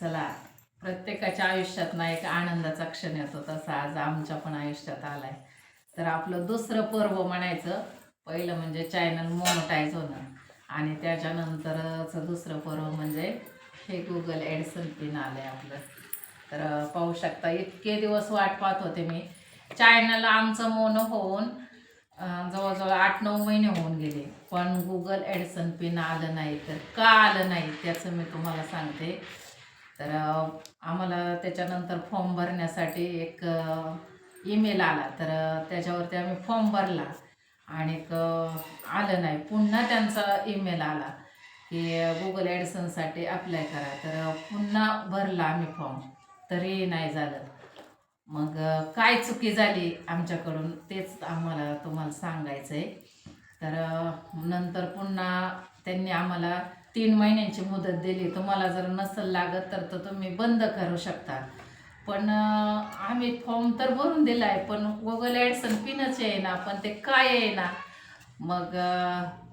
चला, प्रत्येकाच्या आयुष्यात ना एक आनंदाचा क्षण येतो, तसा आज आमच्या पण आयुष्यात आलाय. तर आपलं दुसरं पर्व म्हणायचं. पहिलं म्हणजे चॅनल मोनोटाईज होणं आणि त्याच्यानंतरचं दुसरं पर्व म्हणजे हे गुगल ॲडसन पिन आलंय आपलं. तर पाहू शकता, इतके दिवस वाट पाहत होते मी. चॅनल आमचं मोनो होऊन जवळजवळ 8-9 महिने होऊन गेले, पण गुगल ॲडसन पिन आलं नाही. तर का आलं नाही त्याचं मी तुम्हाला सांगते. तर आम्हाला त्याच्यानंतर फॉर्म भरण्यासाठी एक ईमेल आला. तर त्याच्यावरती आम्ही फॉर्म भरला आणि आलं नाही. पुन्हा त्यांचा ईमेल आला की गुगल ॲडसनसाठी अप्लाय करा. तर पुन्हा भरला आम्ही फॉर्म, तरी नाही झालं. मग काय चुकी झाली आमच्याकडून तेच आम्हाला तुम्हाला सांगायचं आहे. तर नंतर पुन्हा त्यांनी आम्हाला 3 महिन्यांची मुदत दिली. तुम्हाला जर नसेल लागत तर तुम्ही बंद करू शकता. पण आम्ही फॉर्म तर भरून दिला आहे, पण गुगल ॲडसन पिनच येईना. पण ते काय येईना. मग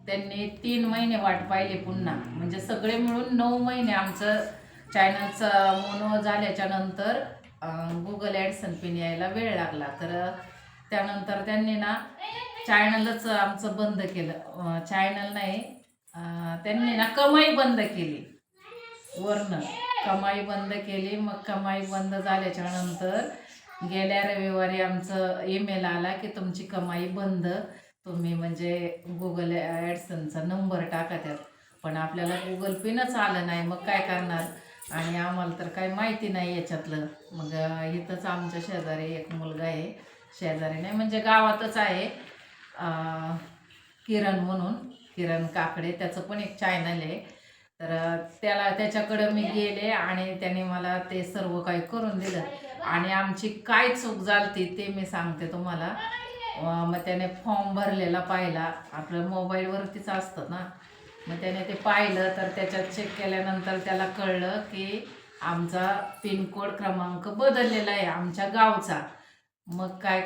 त्यांनी 3 महिने वाट पाहिली पुन्हा. म्हणजे सगळे मिळून 9 महिने आमचं चॅनलचं मोनो झाल्याच्या नंतर गुगल ॲडसन पिन यायला वेळ लागला. तर त्यानंतर त्यांनी ना चॅनलच आमचं बंद केलं. चॅनल नाही, त्यांनी ना कमाई बंद केली. वरनं कमाई बंद केली. मग कमाई बंद झाल्याच्या नंतर गेल्या रविवारी आमचं ईमेल आला की तुमची कमाई बंद. तुम्ही म्हणजे गुगल ॲडसनचा नंबर टाका त्यात. पण आपल्याला गुगल पिनच आलं नाही. मग काय करणार? आणि आम्हाला तर काही माहिती नाही याच्यातलं. मग इथंच आमच्या शेजारी एक मुलगा आहे, शेजारी नाही म्हणजे गावातच आहे, किरण म्हणून, किरण काकडे, त्याचं पण एक चॅनल आहे. तर त्याच्याकडं मी गेले आणि त्याने मला ते सर्व काही करून दिलं. आणि आमची काय चूक झाली ते मी सांगते तुम्हाला. मग त्याने फॉर्म भरलेला पाहिला, आपलं मोबाईलवरतीच असतं ना. मग त्याने ते पाहिलं, तर त्याच्यात चेक केल्यानंतर त्याला कळलं की आमचा पिनकोड क्रमांक बदललेला आहे आमच्या गावचा. मग काय,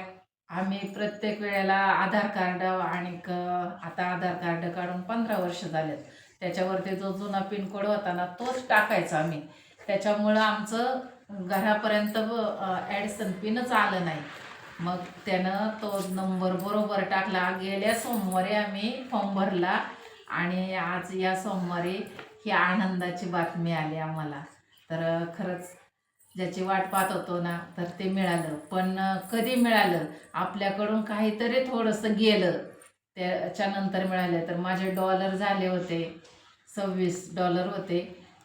आम्ही प्रत्येक वेळेला आधार कार्ड आणि आता आधार कार्ड काढून 15 वर्ष झालेत. त्याच्यावरती जो जुना पिनकोड होता ना तोच टाकायचा आम्ही. त्याच्यामुळं आमचं घरापर्यंत ॲडसन पिनच आलं नाही. मग त्यानं तो नंबर बरोबर टाकला. गेल्या सोमवारी आम्ही फॉर्म भरला आणि आज या सोमवारी ही आनंदाची बातमी आली आम्हाला. तर खरंच ज्याची वाट पाहत होतो ना, तर ते मिळालं. पण कधी मिळालं? आपल्याकडून काहीतरी थोडंसं गेलं, त्याच्यानंतर मिळालं. तर माझे डॉलर झाले होते, $26 होते,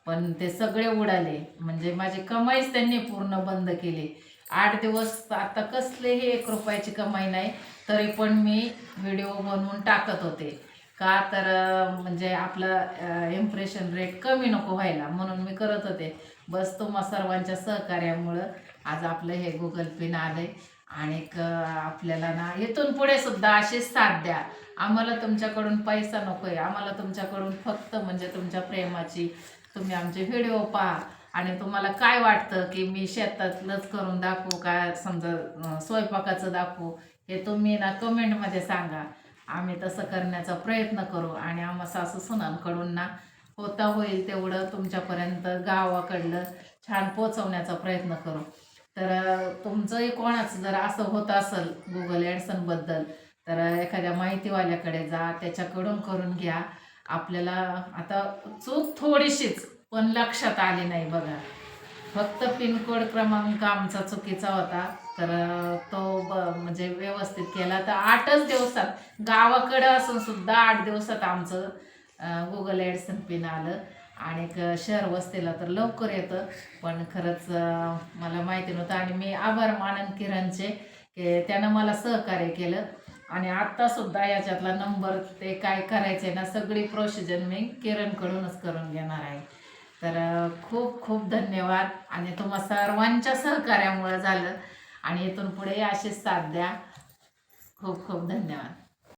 पण ते सगळे उडाले. म्हणजे माझी कमाईच त्यांनी पूर्ण बंद केली. 8 दिवस आता कसलेही 1 रुपयाची कमाई नाही, तरी पण मी व्हिडिओ बनवून टाकत होते. का तर म्हणजे आपलं इम्प्रेशन रेट कमी नको व्हायला, म्हणून मी करत होते. बस तुम्हा सर्वांच्या सहकार्यामुळं आज आपलं हे गुगल पिन आलंय. आणि आपल्याला ना इथून पुढे सुद्धा अशीच साथ द्या. आम्हाला तुमच्याकडून पैसा नको आहे, आम्हाला तुमच्याकडून फक्त म्हणजे तुमच्या प्रेमाची. तुम्ही आमचे व्हिडिओ पहा आणि तुम्हाला काय वाटतं की मी शेतातलंच करून दाखवू का, समजा स्वयंपाकाचं दाखवू, हे तुम्ही ना कमेंटमध्ये सांगा. आम्ही तसं करण्याचा प्रयत्न करू आणि आम्हा सासू सुनांकडून ना होता होईल तेवढं तुमच्यापर्यंत गावाकडलं छान पोचवण्याचा प्रयत्न करू. तर तुमचंही कोणाचं जर असं होत असेल गुगल ॲडसनबद्दल, तर एखाद्या माहितीवाल्याकडे जा, त्याच्याकडून करून घ्या. आपल्याला आता चूक थोडीशीच पण लक्षात आली नाही बघा. फक्त पिनकोड क्रमांक आमचा चुकीचा होता. तर तो म्हणजे व्यवस्थित केला तर 8च दिवसात, गावाकडं असून सुद्धा 8 दिवसात आमचं गुगल ॲडसन पिन आलं. आणि शहर वस्तीला तर लवकर येतं. पण खरंच मला माहिती नव्हतं आणि मी आभार मानन किरणचे की त्यानं मला सहकार्य केलं. आणि आत्तासुद्धा याच्यातला नंबर ते काय करायचं आहे ना, सगळी प्रोसिजर मी किरणकडूनच करून घेणार आहे. तर खूप खूप धन्यवाद. आणि तुम्हा सर्वांच्या सहकार्यामुळे झालं आणि इथून पुढे अशीच साथ द्या. खूप खूप धन्यवाद.